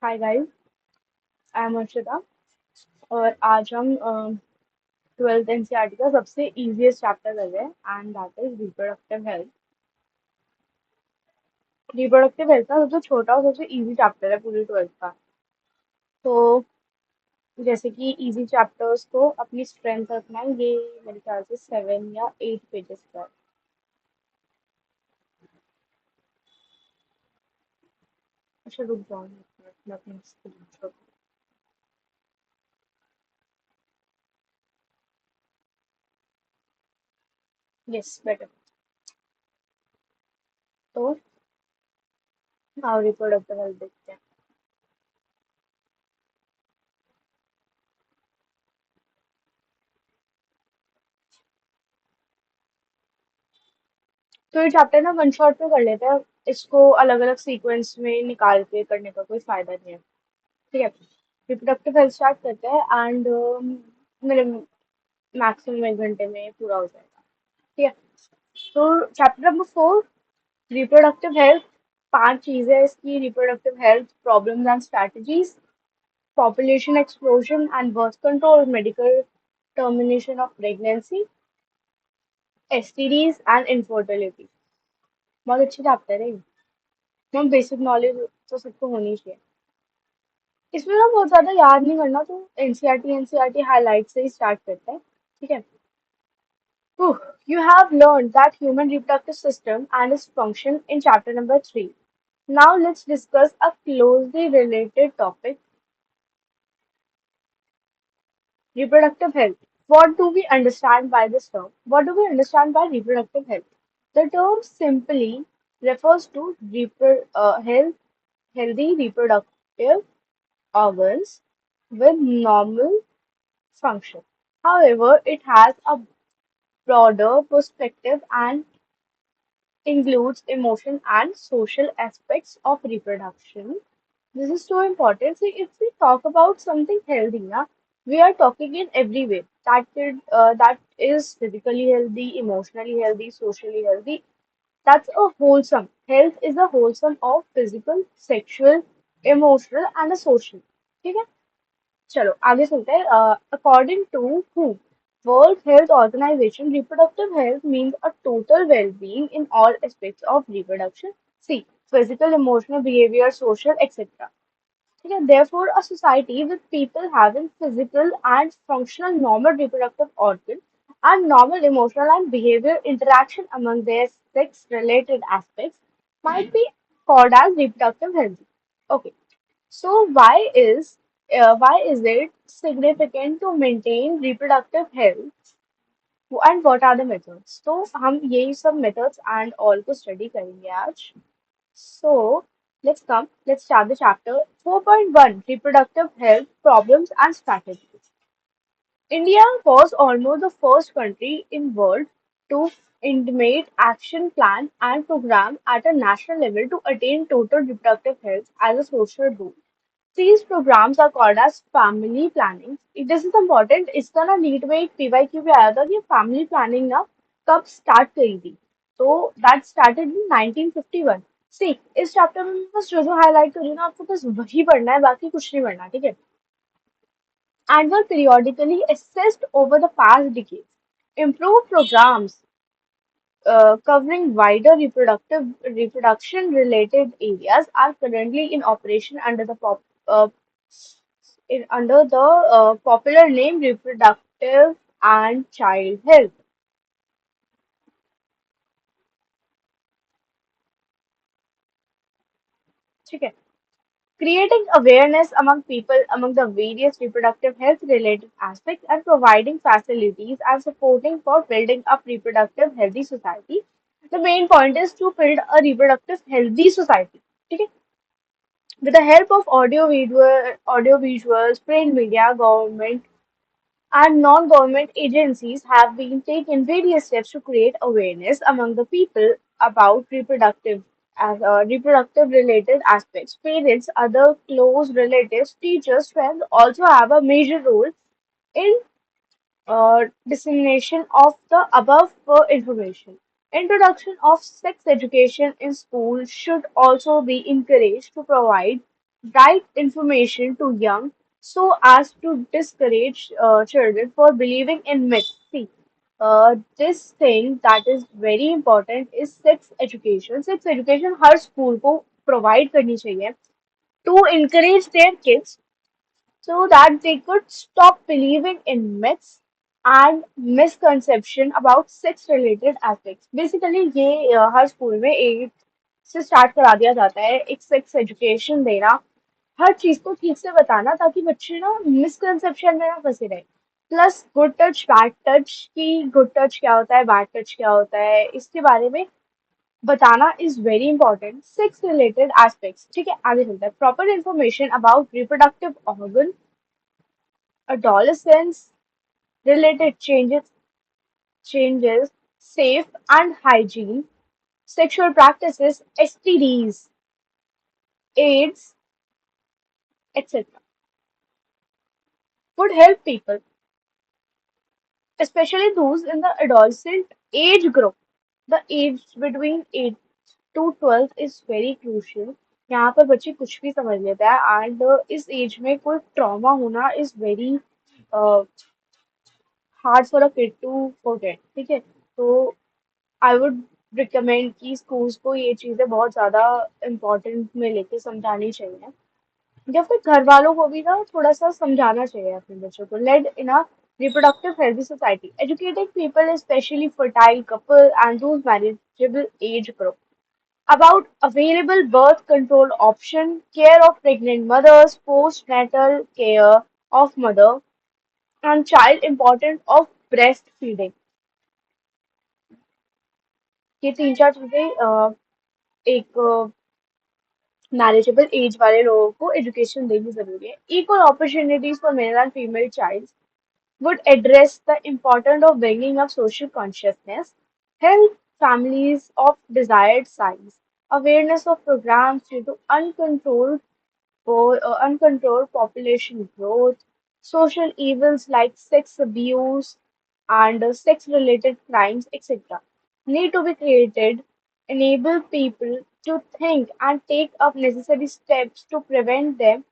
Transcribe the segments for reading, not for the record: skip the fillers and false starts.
Hi guys, I am Arshita और आज हम ट्वेल्थ एनसीईआरटी का सबसे इजीएस्ट चैप्टर कर रहे हैं and that is reproductive health. Reproductive health का सबसे छोटा और सबसे इजी चैप्टर है पूरी ट्वेल्थ का। तो जैसे कि इजी चैप्टर्स को अपनी स्ट्रेंथ रखना है, ये मेरे ख्याल से 7 या 8 पेजेस का है। अच्छा रुक जाओ, मैं अपनी स्क्रीन शॉट। Yes better. तो हाँ, रिप्रोडक्टिव हेल्थ देखते हैं। तो ये चैप्टर ना वन शॉट में कर लेते हैं। इसको अलग अलग सीक्वेंस में निकाल के करने का कोई फायदा नहीं है। ठीक है, रिप्रोडक्टिव हेल्थ स्टार्ट करते हैं एंड मेरे मैक्सिमम 1 घंटे में पूरा हो जाएगा। ठीक है, तो चैप्टर नंबर 4, रिप्रोडक्टिव हेल्थ। 5 चीजें हैं इसकी: reproductive health problems and strategies, population explosion and birth control, medical termination of pregnancy, STDs and infertility. बहुत अच्छी चैप्टर है ये। हम बेसिक नॉलेज तो सबको होनी चाहिए। इसमें ना बहुत ज्यादा याद नहीं करना, तो एनसीईआरटी हाईलाइट से ही स्टार्ट करते हैं। ठीक है। You have learned that human reproductive system and its function in chapter number 3. Now let's discuss a closely related topic: reproductive health. What do we understand by this term? What do we understand by reproductive health? The term simply refers to healthy reproductive organs with normal function. However, it has a broader perspective and includes emotion and social aspects of reproduction. This is so important. So, if we talk about something healthy, na, we are talking in every way. That is physically healthy, emotionally healthy, socially healthy. That's a wholesome. Health is a wholesome of physical, sexual, emotional, and a social. ठीक है? चलो आगे चलते हैं। According to हु, World Health Organization, reproductive health means a total well-being in all aspects of reproduction. See, physical, emotional, behaviour, social, etcetera. ठीक है, therefore a society with people having physical and functional normal reproductive organ and normal emotional and behavior interaction among their sex related aspects might be called as reproductive health. Okay, so why is it significant to maintain reproductive health and what are the methods? तो हम यही सब methods and all को study करेंगे आज. So let's start the chapter. 4.1, reproductive health problems and strategies. India was almost the first country in world to implement action plan and program at a national level to attain total reproductive health as a social goal. These programs are called as family planning. This is important. इसका ना NEET में एक PYQ भी आया था कि family planning ना कब स्टार्ट करी थी। तो दैट स्टार्टेड इन 1951। सी, इस चैप्टर में बस जो जो हाईलाइट करी ना, आपको बस वही पढ़ना है, बाकी कुछ नहीं पढ़ना, ठीक है? And were periodically assessed over the past decades. Improved programs covering wider reproduction related areas are currently in operation under the popular name reproductive and child health. ठीक है, creating awareness among people among the various reproductive health related aspects and providing facilities and supporting for building up reproductive healthy society. The main point is to build a reproductive healthy society. ठीक है, with the help of audio visuals, print media, government and non-government agencies have been taken various steps to create awareness among the people about reproductive related aspects. Parents, other close relatives, teachers, friends also have a major role in dissemination of the above information. Introduction of sex education in schools should also be encouraged to provide right information to young so as to discourage children for believing in myths. See, this thing that is very important is sex education. Sex education her school को provide करनी चाहिए to encourage their kids so that they could stop believing in myths and misconception about sex related aspects. Basically ये हर school में eight से start करा दिया जाता है एक सेक्स एजुकेशन देना हर चीज को ठीक से बताना ताकि बच्चे ना मिसकंसेप्शन में ना फंसे रहे plus good touch bad touch की गुड टच क्या होता है बैड टच क्या होता है इसके बारे में बताना is very important sex related aspects ठीक है आगे चलता है proper information about reproductive organ adolescence related changes safe and hygiene sexual practices STDs AIDS etc would help people especially those in the adolescent age group. The age between 8 to 12 is very crucial. यहाँ पर बच्चे कुछ भी समझ लेते हैं and इस as में कोई ट्रॉमा होना is very hard for a kid to forget ठीक है तो आई वुड रिकमेंड कि स्कूल्स को ये चीज़ें बहुत ज़्यादा इम्पोर्टेंट में लेके समझानी चाहिए या फिर घर वालों को भी ना थोड़ा सा समझाना चाहिए अपने बच्चों को lead in a reproductive healthy society educating people especially fertile couple and those manageable age group about available birth control option care of pregnant mothers postnatal care of mother and child importance of breastfeeding ये तीन चार चीजें एक manageable as वाले लोगों को education देनी जरूरी है equal opportunities for male and female child would address the importance of bringing up social consciousness, help families of desired size, awareness of programs due to uncontrolled population growth, social evils like sex abuse and sex-related crimes, etc. need to be created, enable people to think and take up necessary steps to prevent them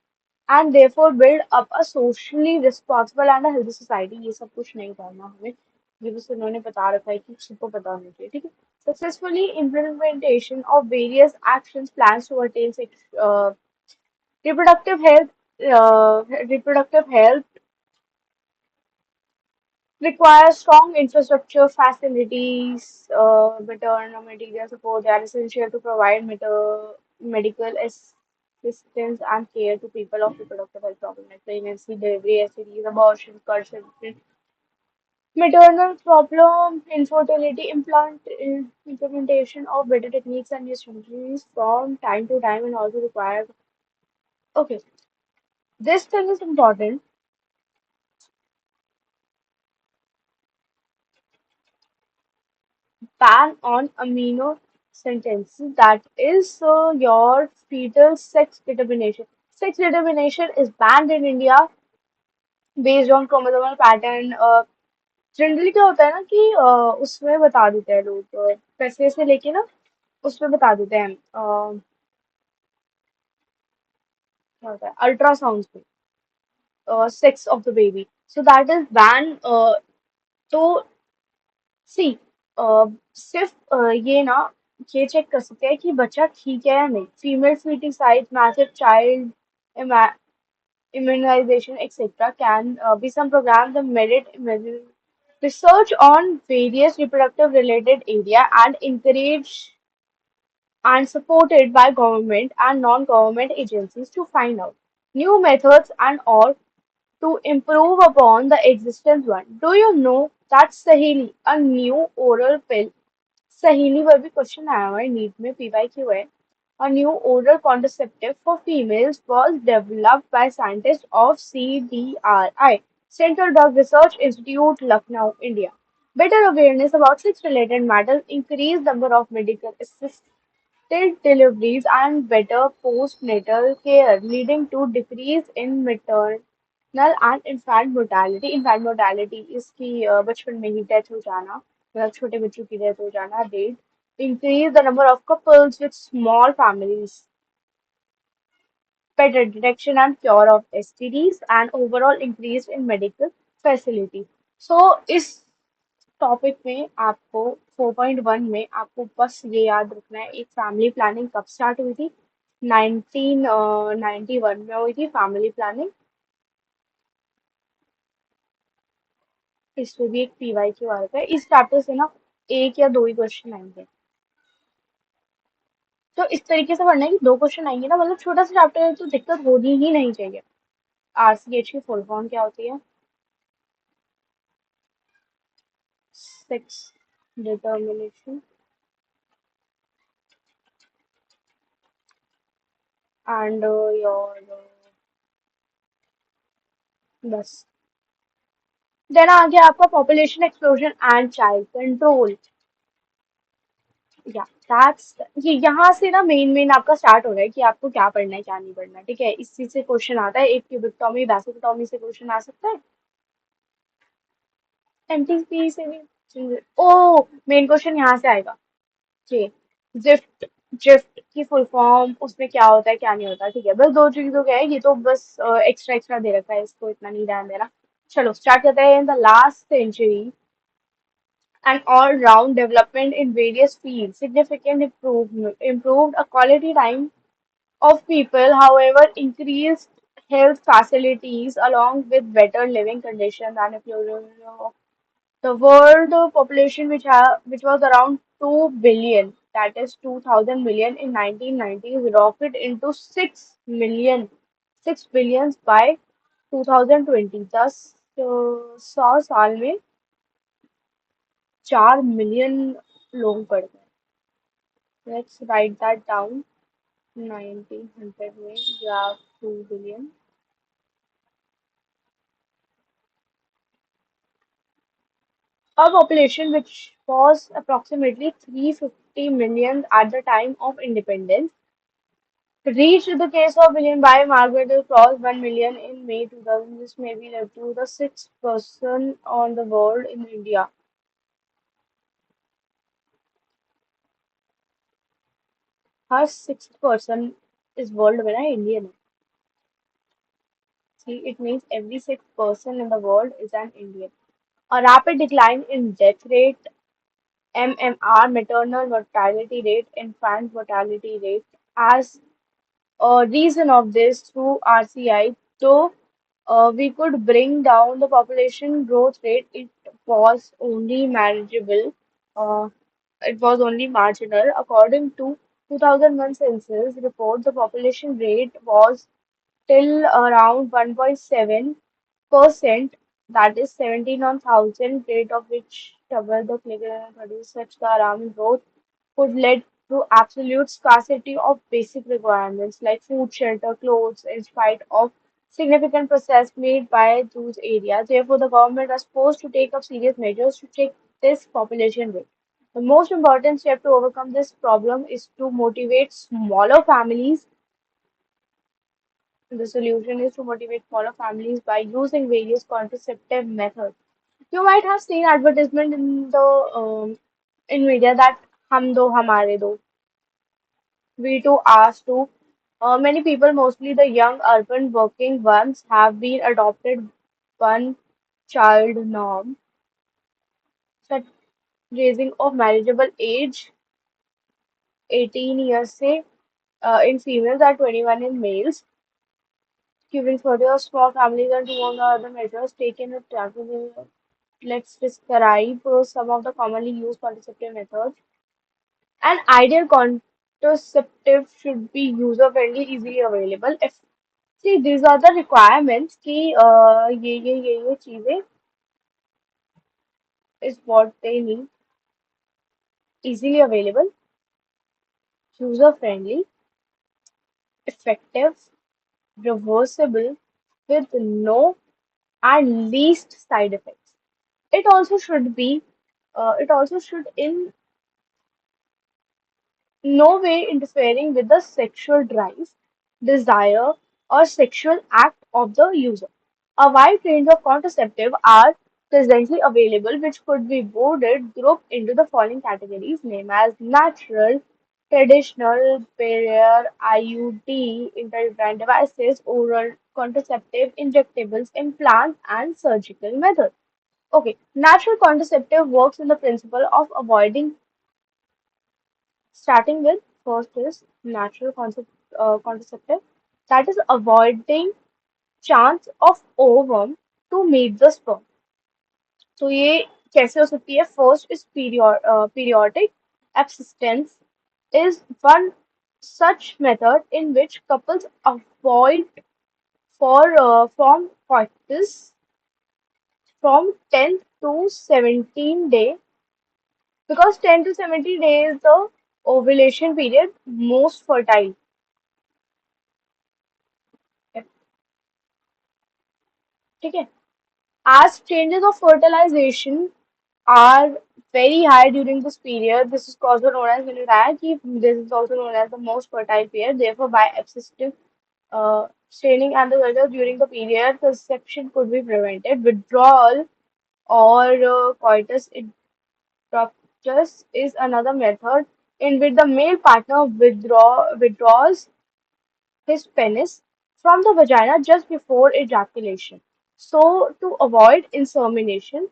and therefore build up a socially responsible and a healthy society ये सब कुछ नहीं करना हमें ये बस उन्होंने बता रखा है कि सबको पता होना चाहिए ठीक है successfully implementation of various actions plans to attain reproductive health reproductive health requires strong infrastructure facilities maternal material support they are essential to provide medical assistance and care to people of reproductive health problems like pregnancy, delivery, STDs, abortion, conception, maternal problem, infertility, implementation of better techniques and new strategies from time to time and also require. Okay, this thing is important. Ban on amino sentences that is your fetal sex determination. Sex determination is banned in India based on chromosomal pattern. Generally क्या होता है ना कि उसमें बता देते हैं लोग पैसे से लेके ना उसमें बता देते हैं क्या होता है अल्ट्रासाउंड पे sex of the baby so that is ban तो सी सिर्फ ये ना ये चेक कर सकते हैं कि बच्चा ठीक है या नहीं female fitting size massive child immunization, etc., can be some programs that merit research on various reproductive related area and encourage and supported by government and non-government agencies to find out new methods and or to improve upon the existing one. Do you know that Saheli, a new oral pill सहेली पर भी question आया हुआ है NEET में PYQ है A new oral contraceptive for females was developed by scientists of CDRI, Central Drug Research Institute, Lucknow, India. Better awareness about sex-related matters, increased number of medical assisted deliveries, and better postnatal care, leading to decrease in maternal and infant mortality. Infant mortality इसकी बचपन में ही death हो जाना मतलब छोटे बच्चों की death हो जाना rate increase the number of couples with small families better detection and cure of STDs, and overall increase in medical facility. So इस टॉपिक में आपको 4.1 में आपको बस ये याद रखना है एक फैमिली प्लानिंग कब स्टार्ट हुई थी 1991 में हुई थी फैमिली प्लानिंग इसमें भी एक पीवाई क्यू आ रखा है इस चैप्टर से ना एक या दो ही क्वेश्चन आएंगे तो इस तरीके से पढ़ना है कि दो क्वेश्चन आएंगे ना मतलब छोटा सा चैप्टर है तो दिक्कत होनी ही नहीं चाहिए आरसीएच की फुल फॉर्म क्या होती है सेक्स डिटर्मिनेशन एंड योर बस देन आ गया आपका population explosion and child control या दैट्स ये यहाँ से ना मेन आपका स्टार्ट हो रहा है कि आपको क्या पढ़ना है क्या नहीं पढ़ना है ठीक है इस चीज से क्वेश्चन आता है एक क्यूबिकटॉमी वैसिकटॉमी से क्वेश्चन आ सकता है एमटीपी से भी ओ मेन क्वेश्चन यहाँ से आएगा कि जिफ्ट जिफ्ट की फुल फॉर्म उसमें क्या होता है क्या नहीं होता ठीक है बस दो चीजों का है ये तो बस एक्स्ट्रा एक्स्ट्रा दे रखा है इसको इतना नहीं ध्यान देना चलो स्टार्ट करते हैं in the last century an all-round development in various fields, significant improved a quality time of people, however, increased health facilities along with better living conditions and inclusion of the world population which was around 2 billion, that is 2000 million in 1990s, rocketed into 6 million, 6 billions by 2020. दस 100 साल में 4 million लोग बढ़ गए let's write that down 1900 में या 2 billion a population which was approximately 350 million at the time of independence reached the case of billion by Margaret crossed 1 million in May 2000. This may be led to the sixth person on the world in India. Her sixth person is world में ना Indian है. See, it means every sixth person in the world is an Indian. A rapid decline in death rate, MMR, maternal mortality rate, infant mortality rate, as a reason of this through RCI. So, we could bring down the population growth rate. Was only manageable. Uh, it was only marginal. According to 2001 census report, the population rate was till around 1.7%, that is 17 on 1000, rate of which double the figure and produce such the alarming growth could lead to absolute scarcity of basic requirements like food, shelter, clothes, in spite of significant process made by those areas. Therefore, the government was forced to take up serious measures to check this population rate. The most important step to overcome this problem is to motivate smaller families. The solution is to motivate smaller families by using various contraceptive methods. You might have seen advertisement in the in media that हम दो हमारे दो we too asked to. Many people, mostly the young urban working ones, have been adopted one child norm, such raising of marriageable age 18 years say in females and 21 in males. Giving further small families and two other measures taken at tackle. Let's describe some of the commonly used contraceptive methods. An ideal contraceptive should be user-friendly, easily available. If see these are the requirements कि ये चीजें is what they need. Easily available, user-friendly, effective, reversible, with no and least side effects. It also should be it also should in no way interfering with the sexual drive, desire, or sexual act of the user. A wide range of contraceptives are presently available, which could be grouped into the following categories, named as natural, traditional barrier IUD, intrauterine devices, oral contraceptive, injectables, implants, and surgical methods. Okay, natural contraceptive works in the principle of avoiding, starting with first is natural contraceptive, that is avoiding chance of ovum to meet the sperm. तो ये कैसे हो सकती है? First is periodic abstinence is one such method in which couples avoid from coitus from 10 to 17 day, because 10 to 17 days is the ovulation period most fertile. ठीक है? As changes of fertilization are very high during this period, this is also known as, मैंने बताया कि this is also known as the most fertile period. Therefore, by abstinence, staining and the weather during the period, conception could be prevented. Withdrawal or coitus interruptus is another method in which the male partner withdraws his penis from the vagina just before ejaculation. So, to avoid insemination,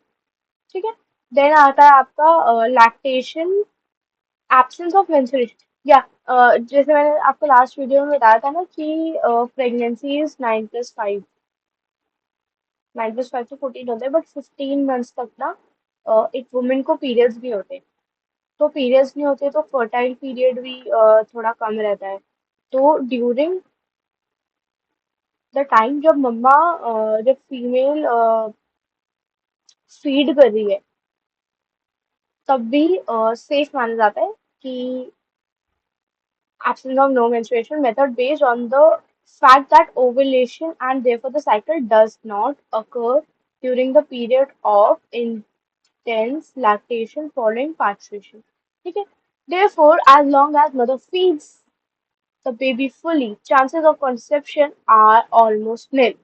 ठीक है? Then आता है आपका lactation, absence of menstruation, या जैसे मैंने आपको last video में बताया था ना कि प्रेगनेंसी इज 9+5, 9+5 तो 14 होते हैं, बट 15 मंथ्स तक ना एक वुमेन को पीरियड्स भी होते हैं, तो पीरियड्स नहीं होते तो फर्टाइल पीरियड भी थोड़ा कम रहता है। तो ड्यूरिंग द टाइम जब मम्मा जब फीमेल फीड कर रही है, तब भी सेफ माना जाता है कि absence of no menstruation method based on the fact that ovulation and therefore the cycle does not occur during the period of intense lactation following pasteurization. Okay? Therefore, as long as mother feeds the baby fully, chances of conception are almost nil.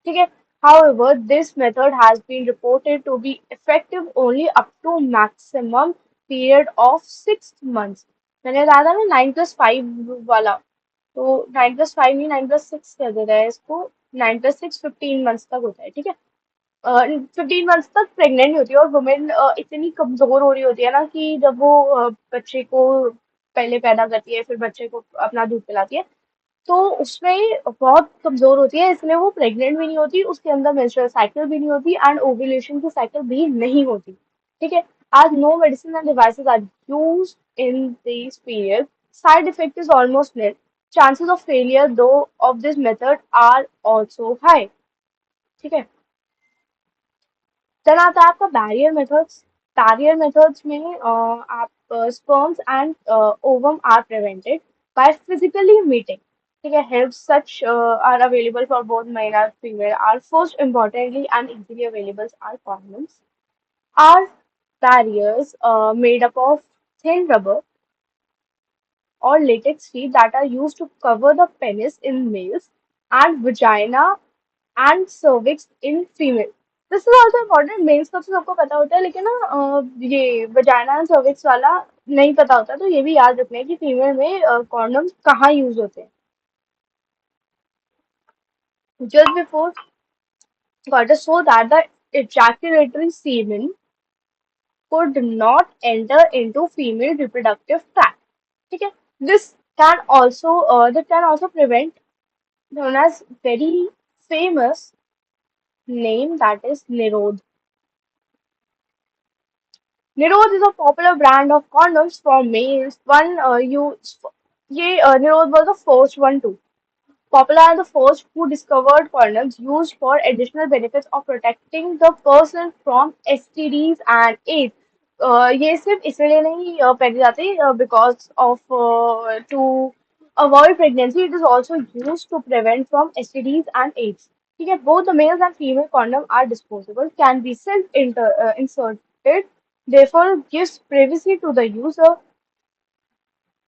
Okay? However, this method has been reported to be effective only up to maximum period of 6 months. मैंने बताया था ना 9+5 वाला, तो 9+5 नहीं, 9+6 कर देता है इसको। 9+6 15 मंथ्स तक होता है, ठीक है? 15 मंथ्स तक प्रेग्नेंट नहीं होती है, और वुमेन इतनी कमजोर हो रही होती है ना कि जब वो बच्चे को पहले पैदा करती है, फिर बच्चे को अपना दूध पिलाती है, तो उसमें बहुत कमजोर होती है, इसलिए वो प्रेग्नेंट भी नहीं होती, उसके अंदर मेंस्ट्रुअल साइकिल भी नहीं होती, एंड ओव्यूलेशन की साइकिल भी नहीं होती। ठीक है? आज no medicine and devices are used in this period, side effect is almost nil. Chances of failure though of this method are also high. ठीक है? देन आता है आपका बैरियर मेथड्स। बैरियर मेथड्स में आप sperms and ovum are prevented by physically meeting. ठीक है? Help such are available for both male and female are first importantly and easily available are condoms are barriers made up of thin rubber or latex sheet that are used to cover the penis in males and vagina and cervix in female. This is also important, males का तो सबको पता होता है, लेकिन ना ये vagina and cervix वाला नहीं पता होता, तो ये भी याद रखना है कि फीमेल में कॉन्डम्स कहाँ यूज होते हैं। Just before got so that the ejaculatory semen could not enter into female reproductive tract. ठीक है? This can also prevent known as very famous name, that is Nirod. Nirod is a popular brand of condoms for males. One ये Nirod was the first one too. Popular and the first who discovered condoms used for additional benefits of protecting the person from STDs and AIDS. ये सिर्फ इसलिए नहीं पहने जाते because of to avoid pregnancy. It is also used to prevent from STDs and AIDS. ठीक है? Both the males and female condom are disposable, can be self inserted, therefore gives privacy to the user.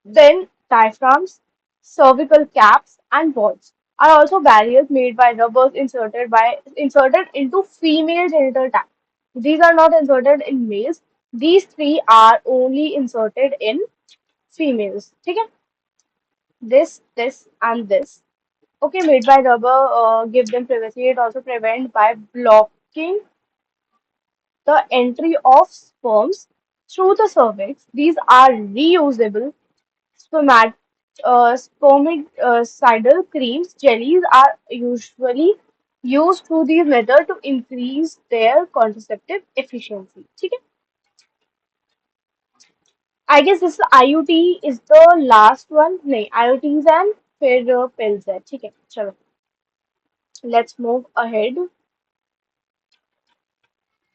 Then diaphragms, cervical caps, and balls are also barriers made by rubbers inserted into female genital tract. These are not inserted in males. These three are only inserted in females. ठीक है? This, and this. Okay, made by rubber, give them privacy. It also prevent by blocking the entry of sperms through the cervix. These are reusable spermat spermicidal creams. Jellies are usually used through these methods to increase their contraceptive efficiency. ठीक है? I guess this IUT is the last one. नहीं, IUTs and फिर pills है. ठीक है, चलो. Let's move ahead.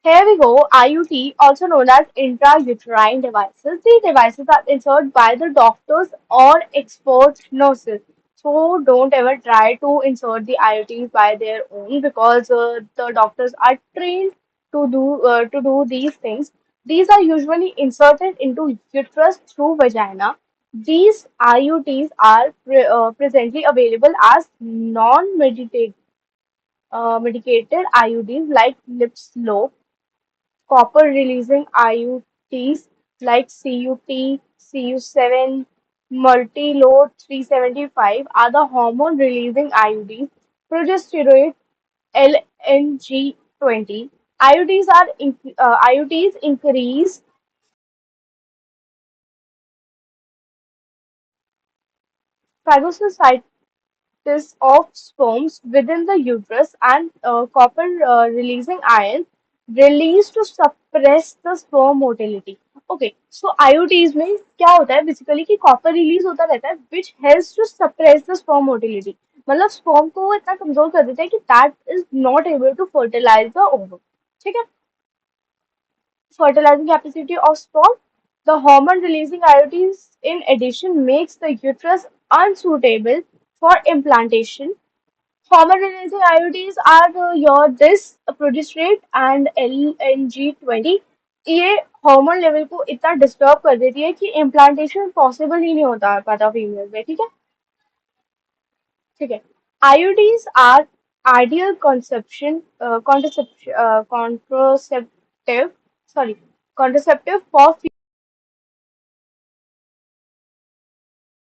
Here we go. IUT, also known as intrauterine devices. These devices are inserted by the doctors or expert nurses. So don't ever try to insert the IUTs by their own because the doctors are trained to do these things. These are usually inserted into uterus through vagina. These IUTs are presently available as non-medicated medicated IUDs like Lipslow, copper releasing IUTs like CUT, CU7, Multiload 375 are the hormone releasing IUDs. Progesterone LNG20. IUDs increase phagocytic of sperms within the uterus and copper releasing ions released to suppress the sperm motility. Okay, so IUTs में क्या होता है basically कि copper release होता रहता है which helps to suppress the sperm motility. मतलब sperm को वो इतना कमजोर कर देता है कि that is not able to fertilize the ovum. ठीक है? Fertilizing capacity of sperm. The hormone releasing IUTs in addition makes the uterus unsuitable for implantation. Hormone releasing IUDs are your this progesterone and LNG20. ये hormone level को इतना disturb कर देती है कि implantation possible ही नहीं होता पाता फीमेल में. ठीक है? ठीक है. IUDs are ideal contraceptive, sorry, contraceptive for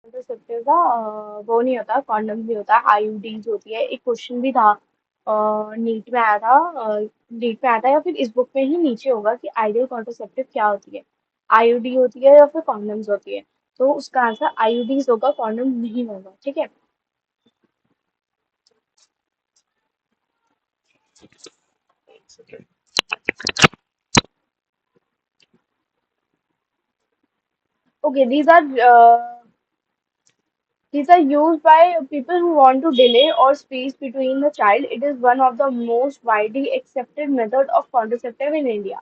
contraceptive का वो नहीं होता, कॉन्डम भी होता है, आईयूडीज होती है. एक क्वेश्चन भी था नीट में आया था, नीट में आया था या फिर इस बुक में ही नीचे होगा कि आइडियल कॉन्ट्रासेप्टिव क्या होती है, आईयूडी होती है या फिर कॉन्डम्स होती है. तो उसका आंसर आईयूडीज होगा, कॉन्डम नहीं होगा. ठीक है. Okay, these are used by people who want to delay or space between the child. It is one of the most widely accepted method of contraceptive in India.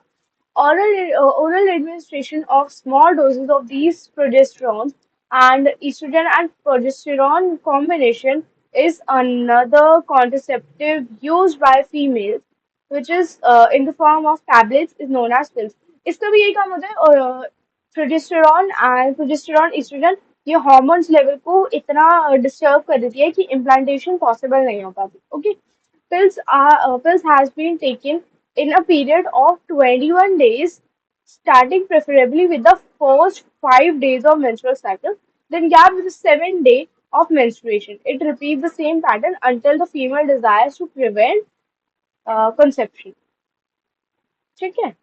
Oral administration of small doses of these progesterones and estrogen and progesterone combination is another contraceptive used by females, which is in the form of tablets, is known as pills. इसका भी यही काम होता है. और progesterone oestrogen ये hormones level को इतना डिस्टर्ब कर देती है कि इम्प्लांटेशन पॉसिबल नहीं हो पाती. Okay. Pills has been taken in a period of 21 days, starting preferably with the first 5 days of menstrual cycle, then gap with the 7 day of menstruation. It repeats the same pattern until the female desires to prevent conception. ठीक है.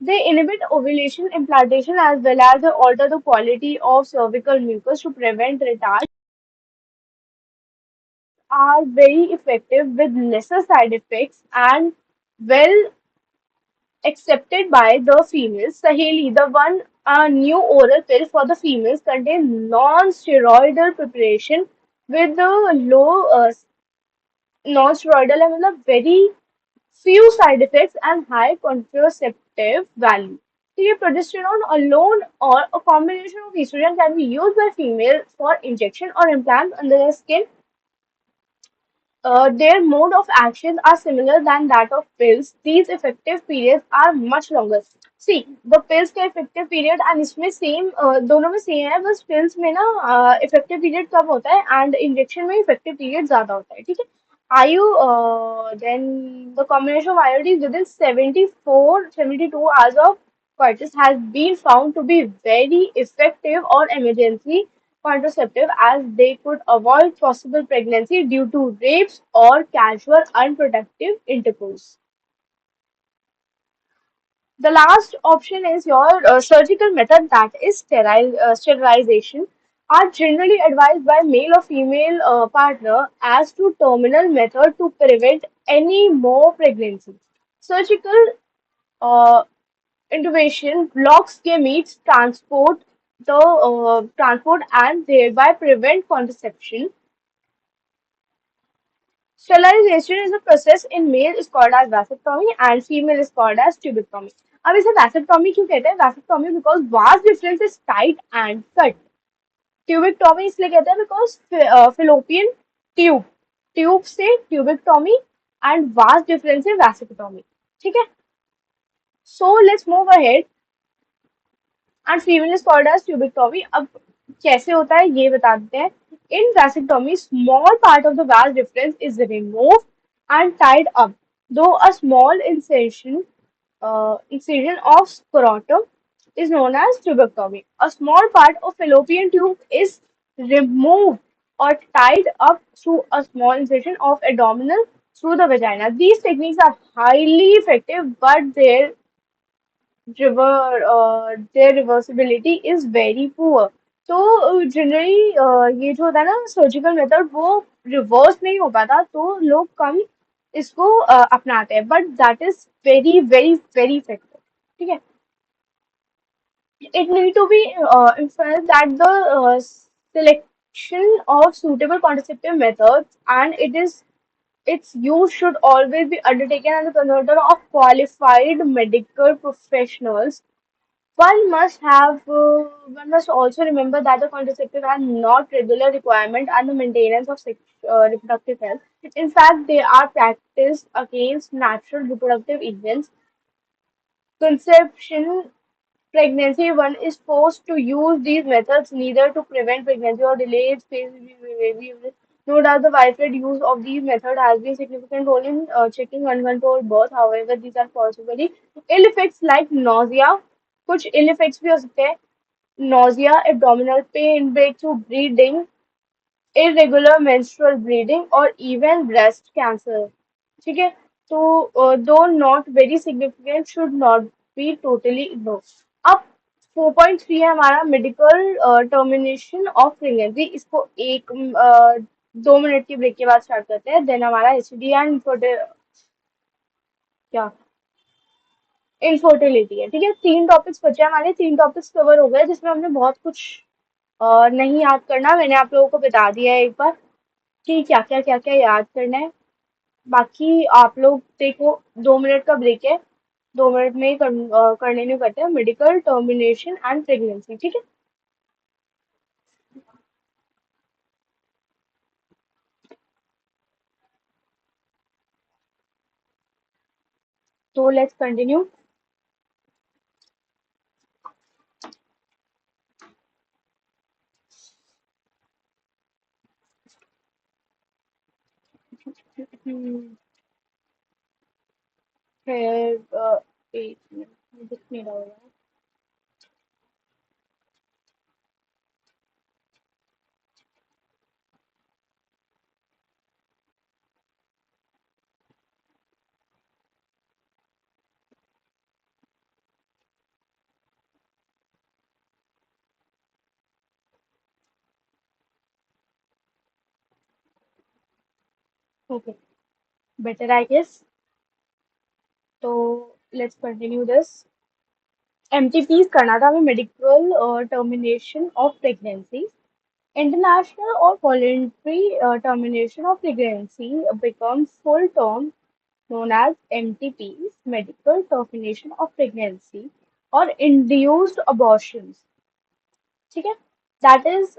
They inhibit ovulation, implantation, as well as they alter the quality of cervical mucus to prevent retard. Are very effective with lesser side effects and well accepted by the females. Saheli, the one new oral pill for the females, contains non-steroidal preparation with the low non-steroidal and very few side effects and high contraceptive value. So, ये progesterone alone or a combination of estrogen can be used by females for injection or implant under the skin. Their mode of action are similar than that of pills. These effective periods are much longer. See, the pills का effective period and इसमें same दोनों में same है, बस pills में ना effective period कम होता है and injection में effective period ज़्यादा होता है. ठीक है. IU then the combination of IUD within 72 hours of coitus has been found to be very effective or emergency contraceptive as they could avoid possible pregnancy due to rapes or casual unprotected intercourse. The last option is your surgical method, that is sterilization, are generally advised by male or female partner as to terminal method to prevent any more pregnancy. Surgical uh, intubation blocks gametes transport and thereby prevent contraception. Sterilization is a process in male is called as vasectomy and female is called as tubectomy. अब इसे vasectomy क्यों कहते हैं? Vasectomy because vast difference is tight and cut. Tubectomy इसलिए कहते हैं because fallopian tube tube से tubectomy and vast difference है vasectomy. ठीक है? So let's move ahead and female is called as tubectomy. अब कैसे होता है ये बता देते हैं. In vasectomy, small part of the vas difference is removed and tied up, though a small incision of scrotum is known as tubectomy. A small part of fallopian tube is removed or tied up through a small incision of abdominal through the vagina. These techniques are highly effective, but their reversibility is very poor. तो generally ये जो होता है ना surgical method वो reverse नहीं हो पाता तो लोग कम इसको अपनाते हैं but that is very very very effective. ठीक है. It need to be emphasized that the selection of suitable contraceptive methods and its use should always be undertaken under the consultation of qualified medical professionals. One must also remember that the contraceptives are not regular requirement and the maintenance of reproductive health. In fact, they are practiced against natural reproductive events. Conception, pregnancy, one is forced to use these methods neither to prevent pregnancy or delay its phase. No doubt the widespread use of these methods has been significant role in checking uncontrolled birth. However, these are possibly ill effects like nausea. कुछ ill effects भी हो सकते हैं. Nausea, abdominal pain, breakthrough bleeding, irregular menstrual bleeding, or even breast cancer. ठीक है. तो though not very significant should not be totally ignored. अब 4.3 है हमारा मेडिकल टर्मिनेशन ऑफ प्रेगनेंसी. इसको 2 मिनट की ब्रेक के बाद स्टार्ट करते हैं. देन हमारा एचडी एंड क्या इनफर्टिलिटी है. ठीक है. 3 टॉपिक्स बचे हैं हमारे. 3 टॉपिक्स कवर हो गए जिसमें हमने बहुत कुछ नहीं याद करना. मैंने आप लोगों को बता दिया है एक बार कि क्या क्या याद करना है. बाकी आप लोग देखो 2 मिनट का ब्रेक है. 2 मिनट में ही कंटिन्यू करते हैं मेडिकल टर्मिनेशन एंड प्रेगनेंसी. ठीक है. तो लेट्स कंटिन्यू. फिर 1 मिनट दिख नहीं रहा होगा. ओके. Better I guess. तो लेट्स कंटिन्यू दिस. एमटीपीज करना था हमें. Medical termination of pregnancy. International or voluntary termination of pregnancy becomes full term known as MTPs, medical termination of pregnancy, or induced abortions. ठीक है. That is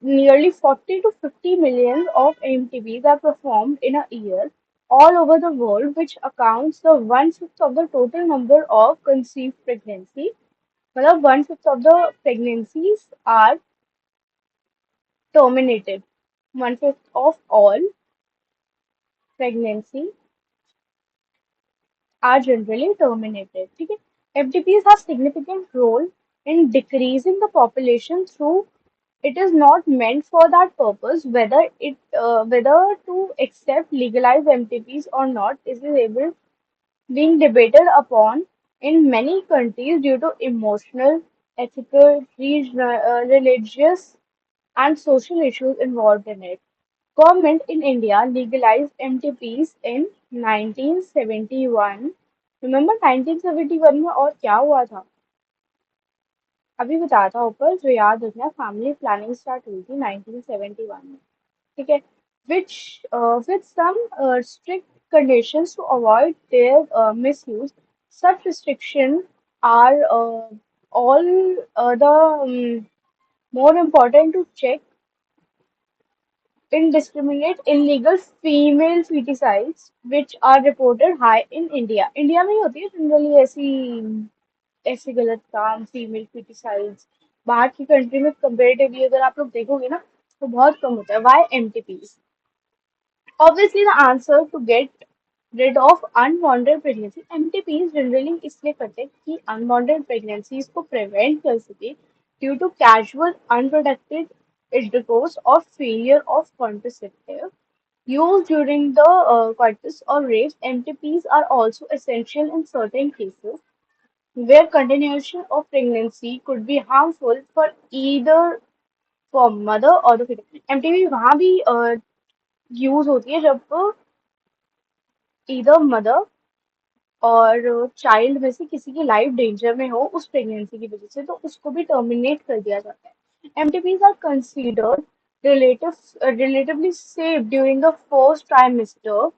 nearly 40 to 50 million of MTPs are performed in a year all over the world, which accounts the 1/5 of the total number of conceived pregnancy. मतलब 1/5 of the pregnancies are terminated. 1/5 of all pregnancy are generally terminated. ठीक है. FDPs have significant role in decreasing the population through it is not meant for that purpose. Whether to accept legalized MTPs or not is able being debated upon in many countries due to emotional, ethical, religious, and social issues involved in it. Government in India legalized MTPs in 1971. Remember 1971 में और क्या हुआ था? अभी बताया था ऊपर जो याद रखना फैमिली प्लानिंग स्टार्ट हुई थी 1971 में ठीक है which with some strict conditions to avoid their misuse. Such restrictions are all the more important to check indiscriminate illegal female feticides which are reported high in India. India में ही होती है generally ऐसी ऐसे गलत काम फीमेल क्रिटिसाइड्स बाहर की country में कंपेरेटिवली अगर आप लोग देखोगे ना तो बहुत कम होता है why MTPs obviously the answer to get rid of unwanted pregnancy MTPs generally इसलिए करते हैं कि unwanted pregnancies को prevent कर सके due to casual unprotected intercourse or failure of contraceptive used during the coitus or rape. MTPs are also essential in certain cases where continuation of pregnancy could be harmful for either for mother or the fetus. MTP वहाँ भी use होती है जब either mother और child में से किसी की लाइफ डेंजर में हो उस प्रेगनेंसी की वजह से तो उसको भी टर्मिनेट कर दिया जाता है MTPs are considered relatively safe during the first trimester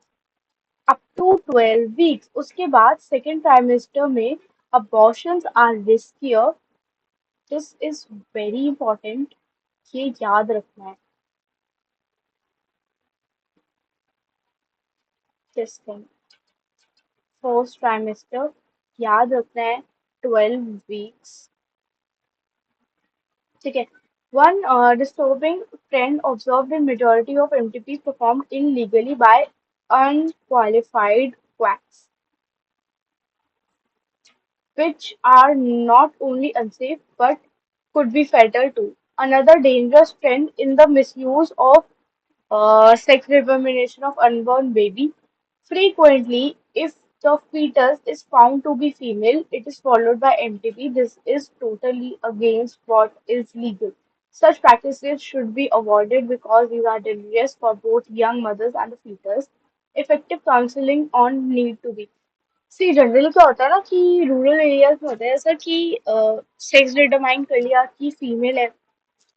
up to 12 weeks. उसके बाद सेकेंड ट्राइमेस्टर में abortions are riskier. This is very important. ये याद रखना है this thing. फर्स्ट ट्राइमेस्टर याद रखना है 12 weeks. ठीक है one disturbing trend observed in majority of MTPs performed illegally by unqualified quacks which are not only unsafe but could be fatal too. Another dangerous trend in the misuse of sex determination of unborn baby. Frequently, if the fetus is found to be female, it is followed by MTP. This is totally against what is legal. Such practices should be avoided because these are dangerous for both young mothers and the fetus. Effective counseling on need to be. See generally क्या होता है ना कि rural areas में होता है ऐसा कि सेक्स डिटरमाइन कर लिया कि फीमेल है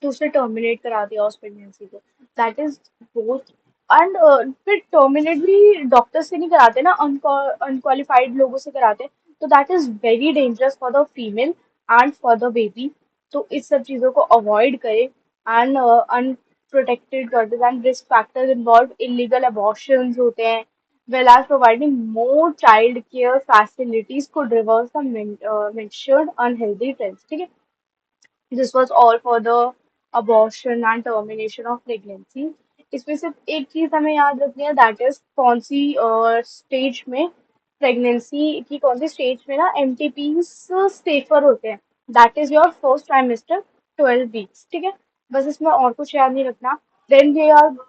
तो उसे टर्मिनेट करा दिया उस प्रेगनेंसी को दैट इज बोथ एंड फिर टर्मिनेट भी डॉक्टर से नहीं कराते ना अनक्वालिफाइड लोगों से कराते हैं तो that is very dangerous for the female and for the baby तो इस सब चीज़ों को अवॉइड करें and unprotected girls and risk factors involve illegal abortions होते हैं well as providing more child care facilities could reverse the mentioned unhealthy trends. ठीक है this was all for the abortion and termination of pregnancy. इसमें सिर्फ एक चीज हमें याद रखनी है दैट इज कौन सी स्टेज में प्रेगनेंसी की कौन सी स्टेज में ना एमटीपी सेफर होते हैं that is your first trimester 12 weeks ठीक है बस इसमें और कुछ याद नहीं रखना then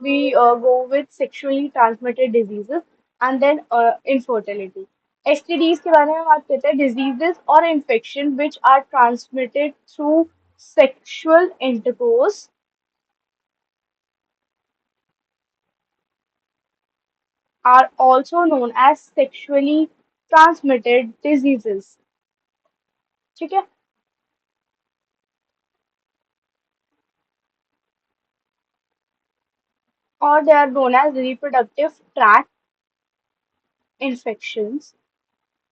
we go with sexually transmitted diseases and then infertility STDs के बारे में बात करते हैं डिजीजेस और infection which are transmitted through sexual intercourse are also known as sexually transmitted diseases. ठीक है or they are known as reproductive tract infections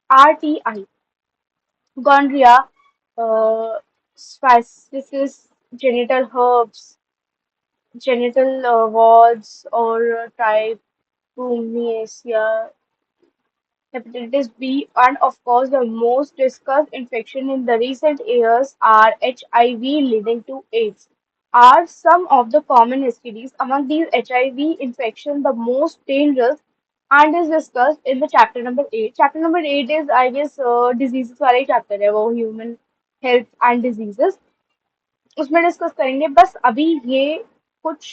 RTI gonorrhea spasticus genital herpes genital warts or trypomniasia hepatitis B, and of course, the most discussed infection in the recent years are HIV leading to AIDS. Are some of the common STDs. Among these HIV infections, the most dangerous and is discussed in the chapter number 8. Chapter number 8 is, I guess, diseases वाला ही chapter है वो, human health and diseases. उसमें discuss करेंगे बस अभी ये कुछ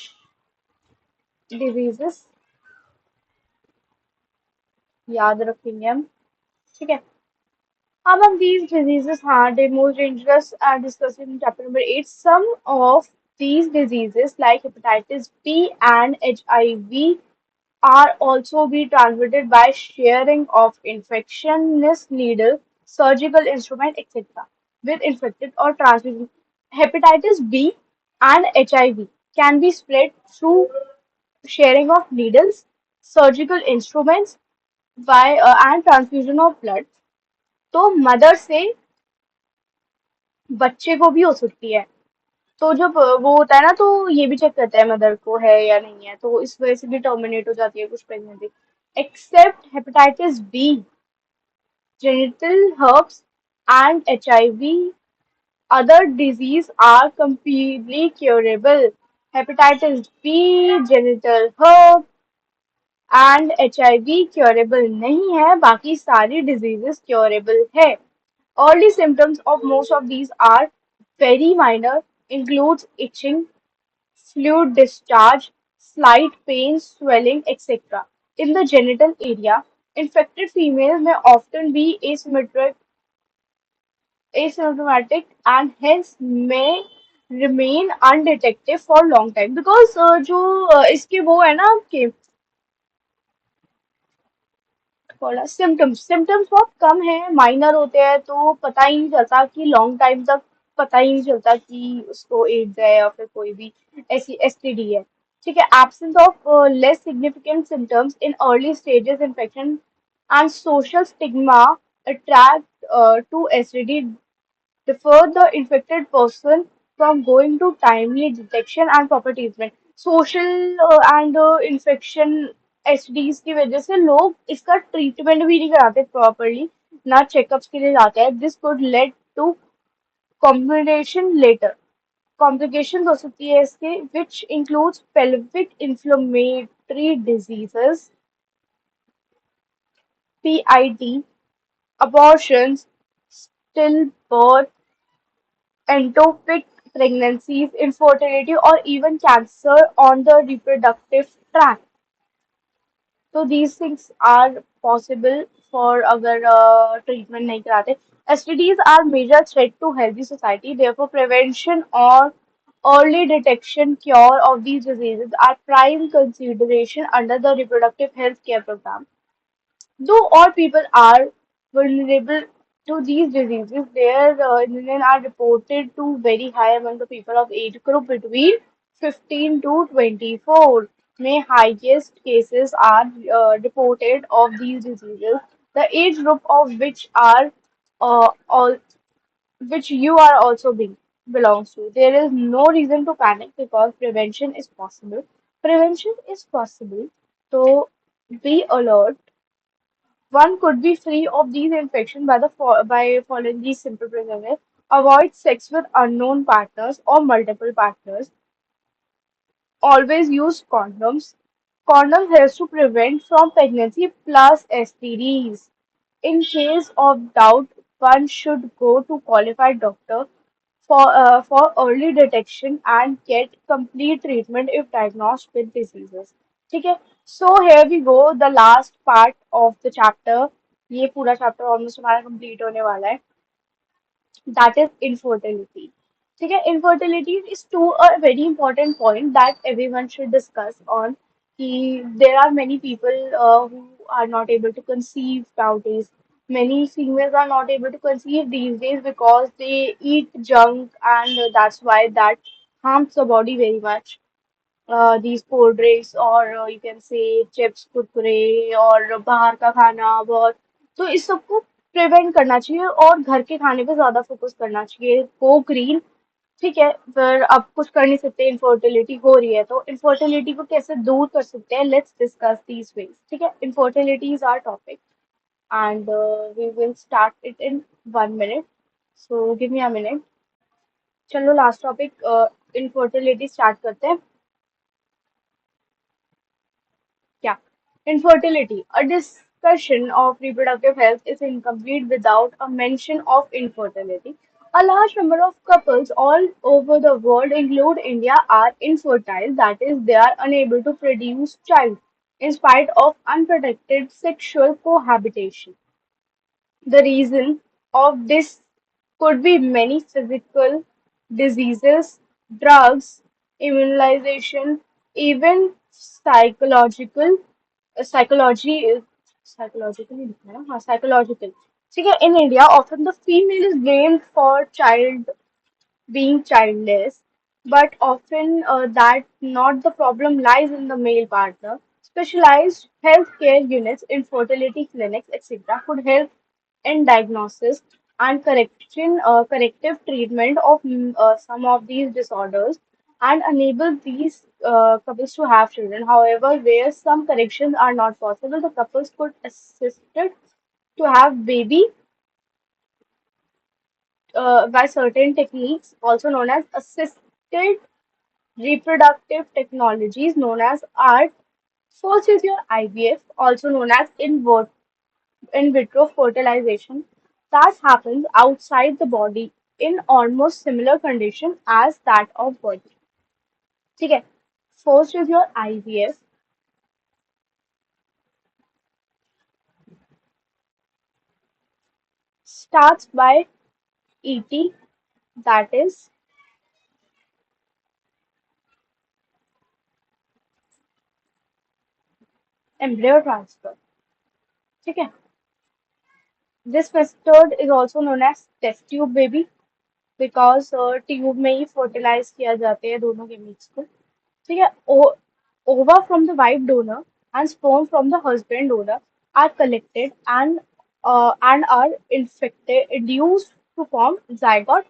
diseases याद रखेंगे हम. ठीक है. Among these diseases, the most dangerous are discussed in chapter number 8. Some of these diseases, like hepatitis B and HIV, are also be transmitted by sharing of infectious needle, surgical instrument, etc. with infected or transmitted. Hepatitis B and HIV can be spread through sharing of needles, surgical instruments, and transfusion of blood. तो mother से बच्चे को भी हो सकती है. तो जब वो होता है ना, तो ये भी चेक करता है मदर को है या नहीं है, तो इस वजह से भी टर्मिनेट हो जाती है कुछ pregnancy. Except hepatitis B, genital herpes and HIV, other disease are completely curable. Hepatitis B, genital herpes and HIV curable नहीं है, बाकी सारी डिजीजेस क्योरेबल है. Early symptoms of most of these are very minor, includes itching, fluid discharge, slight pain, swelling, etc. In the genital area, infected females may often be asymptomatic and hence may remain undetected for long time. Because जो इसके वो है ना आपके थोड़ा symptoms बहुत कम है, minor होते हैं, तो पता ही नहीं चलता कि लॉन्ग टाइम तक पता ही नहीं चलता कि उसको एड्स है या फिर कोई भी ऐसी एसटीडी है. ठीक है. Absence of less significant symptoms in early stages infection and social stigma attract to STD defer the infected person from going to timely detection and proper treatment. Social and infection SDs की वजह से लोग इसका treatment भी नहीं कराते properly, ना checkups के लिए जाते हैं. This could lead to complication later. Complication हो सकती है इसके which includes pelvic inflammatory diseases, PID, abortions, stillbirth, ectopic pregnancies, infertility, or even cancer on the reproductive tract. So these things are possible for अगर treatment नहीं कराते. STDs are major threat to healthy society. Therefore, prevention or early detection cure of these diseases are prime consideration under the reproductive health care program. Though all people are vulnerable to these diseases, their incidence are reported to very high among the people of age group between 15 to 24. May highest cases are reported of these diseases. The age group of all which you are also being belongs to. There is no reason to panic because prevention is possible. Prevention is possible. So be alert. One could be free of these infections by following these simple procedures. Avoid sex with unknown partners or multiple partners. Always use condoms. Condoms helps to prevent from pregnancy plus STDs. In case of doubt, one should go to qualified doctor for early detection and get complete treatment if diagnosed with diseases. ठीक है. So here we go, the last part of the chapter. ये पूरा chapter almost हमारा complete होने वाला है. That is infertility. ठीक है. Infertility is to a very important point that everyone should discuss on. कि there are many people who are not able to conceive nowadays. Many females are not able to conceive these days because they eat junk, and that's why that harms the body very much. These cold drinks, or you can say chips, Kurkure और बाहर का खाना बहुत, तो इस सबको prevent करना चाहिए और घर के खाने पे ज्यादा फोकस करना चाहिए. Go green. ठीक है. फिर अब कुछ कर नहीं सकते, इनफर्टिलिटी हो रही है, तो इनफर्टिलिटी को कैसे दूर कर सकते हैं, लेट्स डिस्कस दीज वेज. ठीक है. Infertility is our topic and we will start it in 1 minute. So give me a minute. चलो लास्ट टॉपिक इनफर्टिलिटी स्टार्ट करते हैं क्या. Infertility. A discussion of reproductive health is incomplete without a mention of infertility. A large number of couples all over the world, include India, are infertile, that is, they are unable to produce child in spite of unprotected sexual cohabitation. The reason of this could be many: physical diseases, drugs, immunization, even psychological psychology is psychological ही लिखा है ना हाँ psychological ठीक है in India often the female is blamed for child being childless, but often that not the problem lies in the male partner. Specialized healthcare units, infertility clinics, etc., could help in diagnosis and corrective treatment of some of these disorders and enable these couples to have children. However, where some corrections are not possible, the couples could assisted to have baby by certain techniques, also known as assisted reproductive technologies, known as ART. First is your IVF, also known as in vitro fertilization, that happens outside the body in almost similar condition as that of body. ठीक है? First is your IVF, starts by ET, that is embryo transfer. ठीक है? This method is also known as test tube baby because tube में ही fertilize किया जाते हैं दोनों gametes को. ठीक है ova from the wife donor and sperm from the husband donor are collected and are infected induced to form zygote.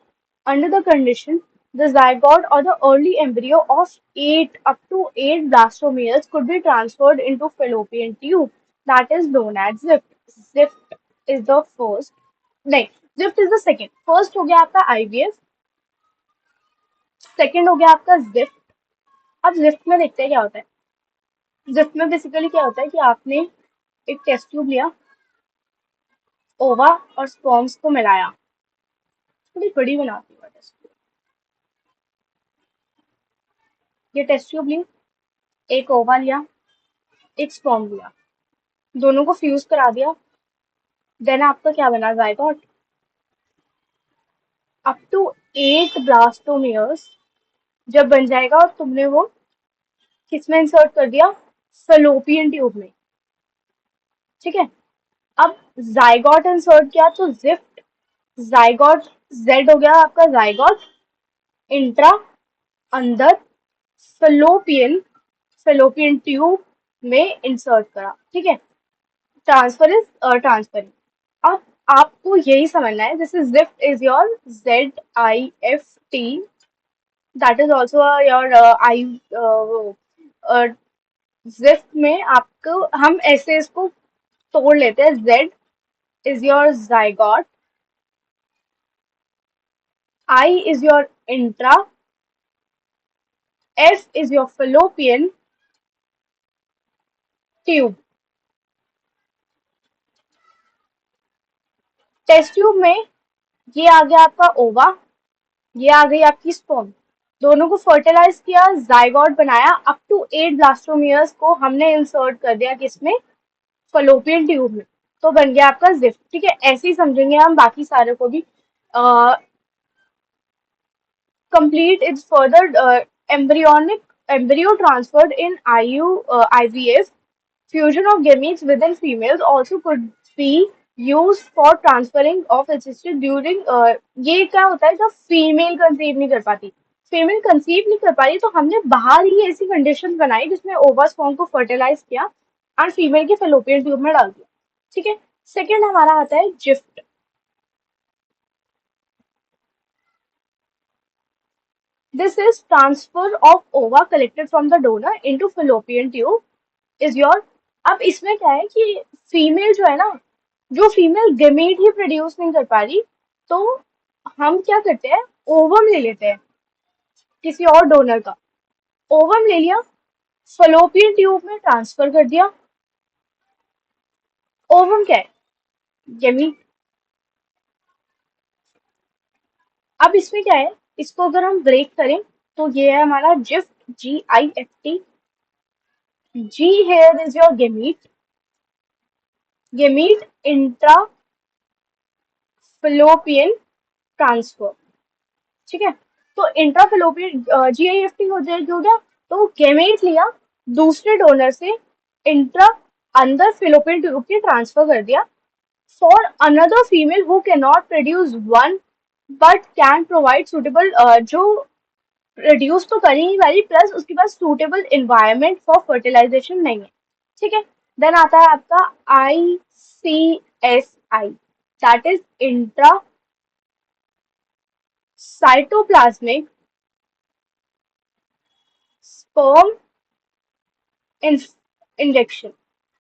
Under the condition, the zygote or the early embryo of 8 up to 8 blastomeres could be transferred into fallopian tube, that is known as zift is the first. नहीं, zift is the second. First हो गया आपका IVF, second हो गया आपका gift. अब gift में देखते हैं क्या होता है. जिफ्ट में बेसिकली क्या होता है कि आपने एक टेस्ट ट्यूब लिया, ओवा और स्पर्म्स को मिलाया. थोड़ी बड़ी बनाती है टेस्ट ट्यूब. ये टेस्ट ट्यूब ली, एक ओवा लिया, एक स्पर्म लिया, दोनों को फ्यूज करा दिया. देन आपका क्या बना, जायगोट. अप टू 8 ब्लास्टोमियर्स जब बन जाएगा और तुमने वो किसमें इंसर्ट कर दिया, फलोपियन ट्यूब में. ठीक है. अब जायगोट इंसर्ट किया तो जिफ्ट, जायगोट जेड हो गया आपका जायगोट. इंट्रा, अंदर, फलोपियन, फलोपियन ट्यूब में इंसर्ट करा. ठीक है. Transfer is transferring. अब आपको यही समझना है, this is gift is your ZIFT, that is also your I. Gift में आपको हम ऐसे इसको तोड़ लेते हैं. Z is your zygote, I is your intra, F is your fallopian tube. Test tube में ये आ गया आपका ओवा, ये आ गई आपकी स्पर्म. दोनों को फर्टिलाइज किया, जाइगोट बनाया. अप टू 8 ब्लास्टोमियर्स को हमने इंसर्ट कर दिया किसमें, फलोपियन ट्यूब में. तो बन गया आपका जिफ्ट. ठीक है. ऐसे ही समझेंगे हम बाकी सारे को भी. Complete its further embryo transferred in IVF. Fusion of gametes within females also could be used for transferring of assisted during. ये क्या होता है जब फीमेल कंसीव नहीं कर पाती, फीमेल कंसीव नहीं कर पाई तो हमने बाहर ही ऐसी कंडीशन बनाई जिसमें ओवस फॉर्म को फर्टिलाइज किया एंड फीमेल के फेलोपियन ट्यूब में डाल दिया. ठीक है. सेकेंड हमारा आता है gift. This is transfer of ova collected from the donor into fallopian tube is your. अब इसमें क्या है कि फीमेल जो है ना, जो फीमेल गेमेट ही प्रोड्यूस नहीं कर पा रही, तो हम क्या करते हैं, ओवम ले लेते हैं किसी और डोनर का. ओवम ले लिया, फलोपियन ट्यूब में ट्रांसफर कर दिया. ओवम क्या है? गेमीट। अब इसमें क्या है, इसको अगर हम ब्रेक करें तो ये है हमारा GIFT, GIFT। G here is your gamete. Gamete intra fallopian transfer. ठीक है, तो इंट्राफिलोपियन GIFT हो गया। तो गेमेट लिया दूसरे डोनर से, इंट्रा अंदर फिलोपियन ट्यूब के ट्रांसफर कर दिया for another female who can not produce one but can provide suitable, जो प्रोड्यूस तो कर ही नहीं पारी, प्लस उसके पास सूटेबल इन्वायरमेंट फॉर फर्टिलाइजेशन नहीं है। ठीक है, देन आता है आपका ICSI, that is intra cytoplasmic sperm injection.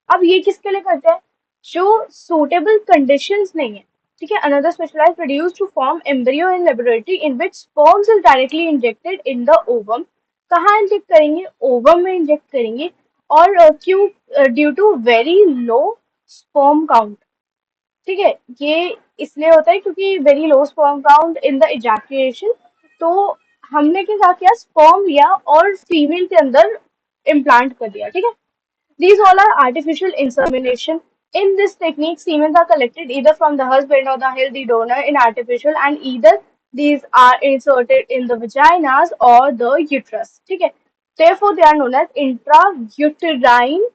अब ये किसके लिए करते हैं? जो सूटेबल कंडीशंस नहीं है। ठीक है, another specialise produce to form embryo in laboratory in which sperms is directly injected in the ovum. कहाँ इंजेक्ट करेंगे? ओवम में इंजेक्ट करेंगे। और क्यों? Due to very low sperm count. ठीक है, ये इसलिए होता है क्योंकि very low sperm count in the ejaculation. तो हमने क्या किया, स्पर्म लिया और फीमेल के अंदर इम्प्लांट कर दिया। ठीक है, these all are artificial insemination. In this technique, semen are collected either from the husband or the healthy donor in artificial, and either these are inserted in the vaginas or the uterus. ठीक है, therefore they are known as intrauterine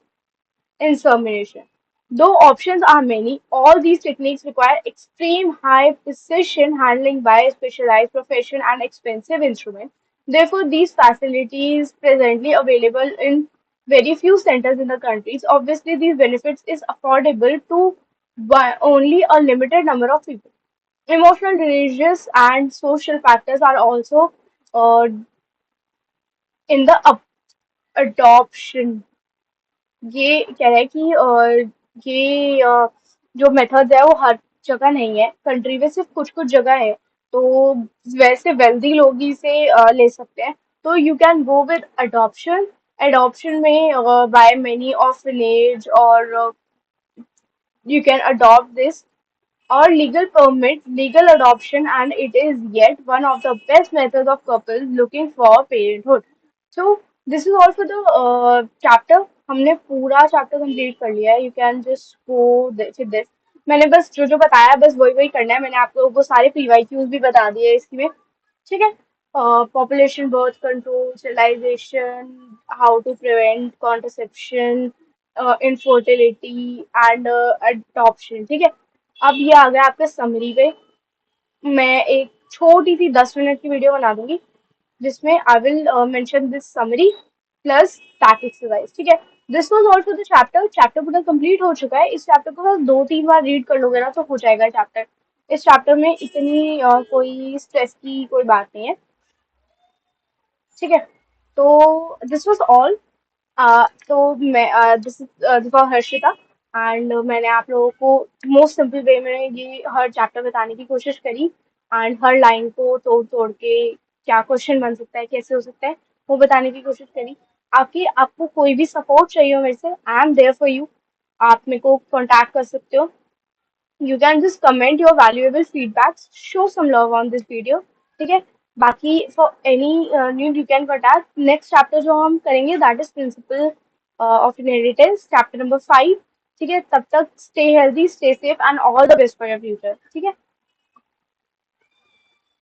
insemination. Though options are many, all these techniques require extreme high precision handling by a specialized profession and expensive instruments. Therefore, these facilities presently available in very few centers in the countries. Obviously, these benefits is affordable to only a limited number of people. Emotional, religious, and social factors are also uh, in the adoption. ये कह रहा है कि ये जो methods है वो हर जगह नहीं है, कंट्री में सिर्फ कुछ कुछ जगह है। तो वैसे वेल्दी लोग ही इसे ले सकते हैं। तो you can go with adoption. Adoption में बाय मेनी ऑफ विलेज, और you can adopt this or legal permit, legal adoption, and it is yet one of the best methods of couples looking for parenthood. So this is all for the chapter. हमने पूरा chapter complete कर लिया है। You can just go with this. मैंने बस जो जो बताया बस वही वही करना है। मैंने आपको वो सारे PYQs भी बता दिए इसमें। ठीक है, population, birth control, sterilisation, how to prevent contraception, infertility and adoption. ठीक है, अब ये आ गया आपके समरी पे। मैं एक छोटी सी 10 मिनट की वीडियो बना दूंगी जिसमें I will mention this summary plus that exercise. ठीक है, this was all for the chapter. Chapter पूरा कंप्लीट हो चुका है। इस चैप्टर को बस 2-3 बार रीड कर लोगे ना तो हो जाएगा चैप्टर। इस चैप्टर में इतनी कोई स्ट्रेस की कोई बात नहीं है। ठीक है, तो दिस वाज ऑल। तो मैं दिस फॉर हर्षिता, एंड मैंने आप लोगों को मोस्ट सिंपल वे में ये हर चैप्टर बताने की कोशिश करी, एंड हर लाइन को तोड़ तोड़ के क्या क्वेश्चन बन सकता है, कैसे हो सकता है, वो बताने की कोशिश करी। आपको कोई भी सपोर्ट चाहिए हो मेरे से, I am there for you. आप मेरे को कॉन्टैक्ट कर सकते हो। You can just comment your valuable feedbacks, show some love on this video. ठीक है, बाकी for any need you can contact। next chapter जो हम करेंगे that is principle of inheritance, chapter number 5। ठीक है, तब तक stay healthy, stay safe and all the best for your future। ठीक है।